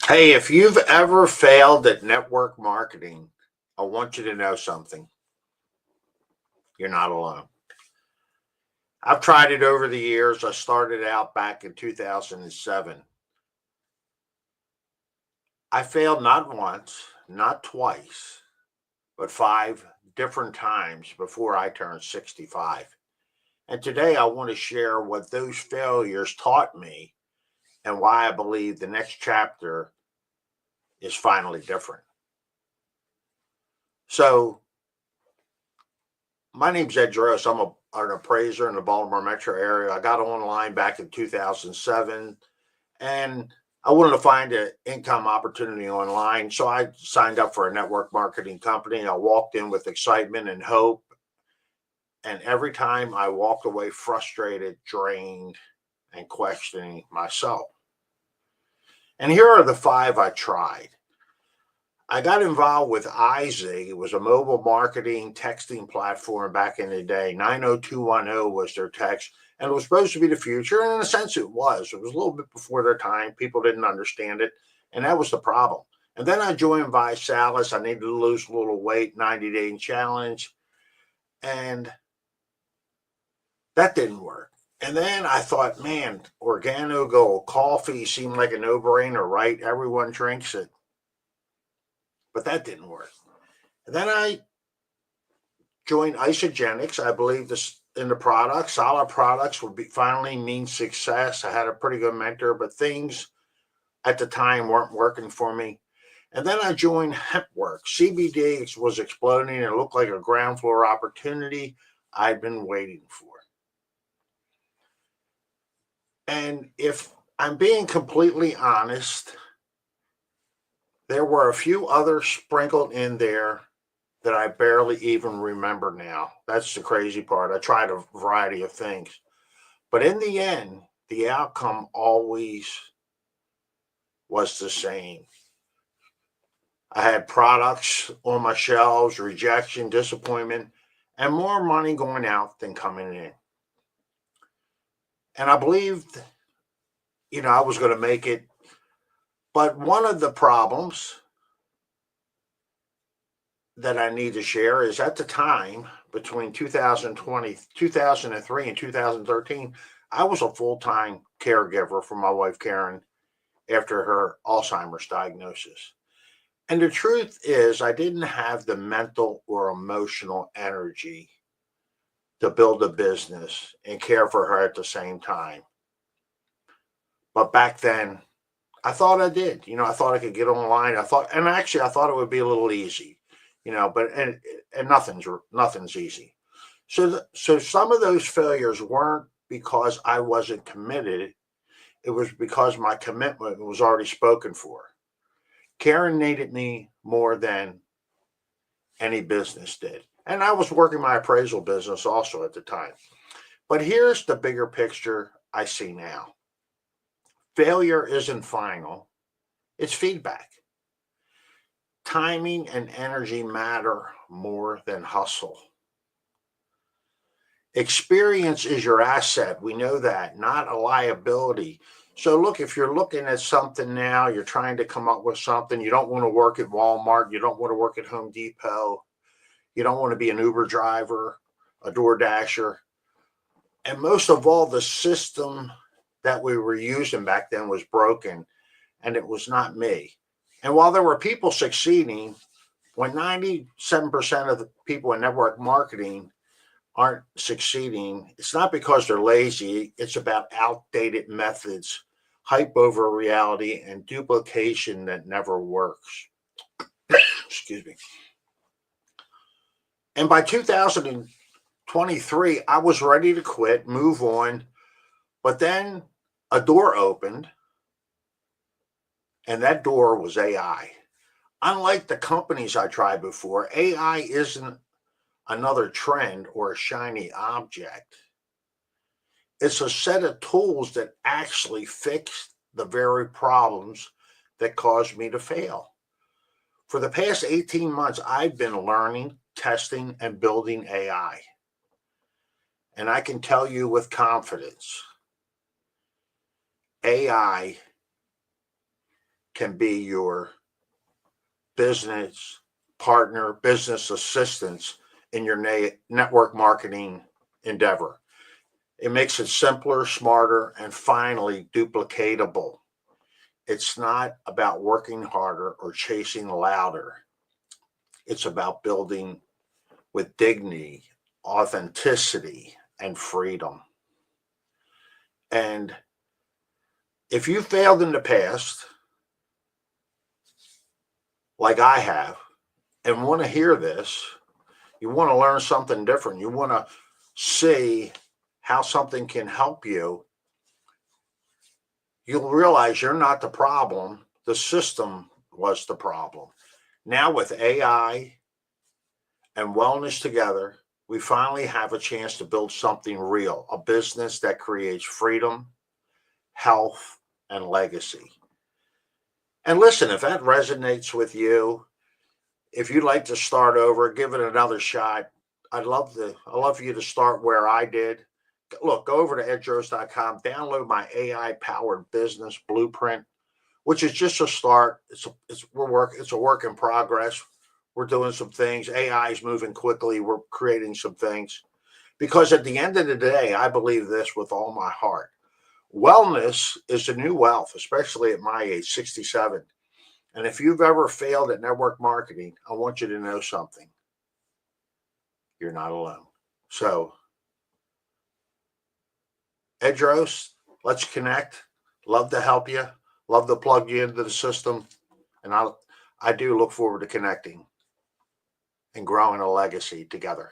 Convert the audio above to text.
Hey, if you've ever failed at network marketing, I want you to know something. You're not alone. I've tried it over the years. I started out back in 2007. I failed not once, not twice, but five different times before I turned 65. And today I want to share what those failures taught me and why I believe the next chapter is finally different. So, my name's Ed Dross. An appraiser in the Baltimore metro area. I got online back in 2007 and I wanted to find an income opportunity online. So I signed up for a network marketing company. I walked in with excitement and hope. And every time I walked away frustrated, drained, and questioning myself. And here are the five I tried. I got involved with iZig. It was a mobile marketing texting platform back in the day. 90210 was their text, and it was supposed to be the future. And in a sense, it was. It was a little bit before their time. People didn't understand it, and that was the problem. And then I joined ViSalus. I needed to lose a little weight, 90-day challenge, and that didn't work. And then I thought, man, Organogo coffee seemed like a no-brainer, right? Everyone drinks it, but that didn't work. And then I joined Isogenics. I believe this in the product. Solid products would be finally mean success. I had a pretty good mentor, but things at the time weren't working for me. And then I joined HempWorks. CBD was exploding. It looked like a ground floor opportunity I'd been waiting for. And if I'm being completely honest, there were a few others sprinkled in there that I barely even remember now. That's the crazy part. I tried a variety of things. But in the end, the outcome always was the same. I had products on my shelves, rejection, disappointment, and more money going out than coming in. And I believed, I was going to make it. But one of the problems that I need to share is at the time between 2020, 2003 and 2013, I was a full-time caregiver for my wife, Karen, after her Alzheimer's diagnosis. And the truth is, I didn't have the mental or emotional energy to build a business and care for her at the same time. But back then, I thought I did. I thought I could get online. I thought it would be a little easy, but and nothing's easy. So some of those failures weren't because I wasn't committed. It was because my commitment was already spoken for. Karen needed me more than any business did. And I was working my appraisal business also at the time. But here's the bigger picture I see now. Failure isn't final, it's feedback. Timing and energy matter more than hustle. Experience is your asset. We know that, not a liability. So, look, if you're looking at something now, you're trying to come up with something, you don't want to work at Walmart, you don't want to work at Home Depot, you don't want to be an Uber driver, a Door Dasher. And most of all, the system that we were using back then was broken, and it was not me. And while there were people succeeding, when 97% of the people in network marketing aren't succeeding, it's not because they're lazy, it's about outdated methods, hype over reality, and duplication that never works. Excuse me. And by 2023, I was ready to quit, move on, but then a door opened, and that door was AI. Unlike the companies I tried before, AI isn't another trend or a shiny object. It's a set of tools that actually fix the very problems that caused me to fail. For the past 18 months, I've been learning, testing, and building AI. And I can tell you with confidence, AI can be your business partner, business assistants in your network marketing endeavor. It makes it simpler, smarter, and finally duplicatable. It's not about working harder or chasing louder. It's about building with dignity, authenticity, and freedom. And if you failed in the past, like I have, and want to hear this, you want to learn something different, you want to see how something can help you, you'll realize you're not the problem. The system was the problem. Now, with AI and wellness together, we finally have a chance to build something real, a business that creates freedom, health, and legacy. And listen, if that resonates with you, if you'd like to start over, give it another shot. I'd love for you to start where I did. Look, go over to edrose.com, download my AI powered business blueprint, which is just a start. It's a work in progress. We're doing some things. AI is moving quickly. We're creating some things because at the end of the day, I believe this with all my heart. Wellness is the new wealth, especially at my age, 67. And if you've ever failed at network marketing, I want you to know something. You're not alone. So, Edrose, let's connect. Love to help you. Love to plug you into the system. And I do look forward to connecting and growing a legacy together.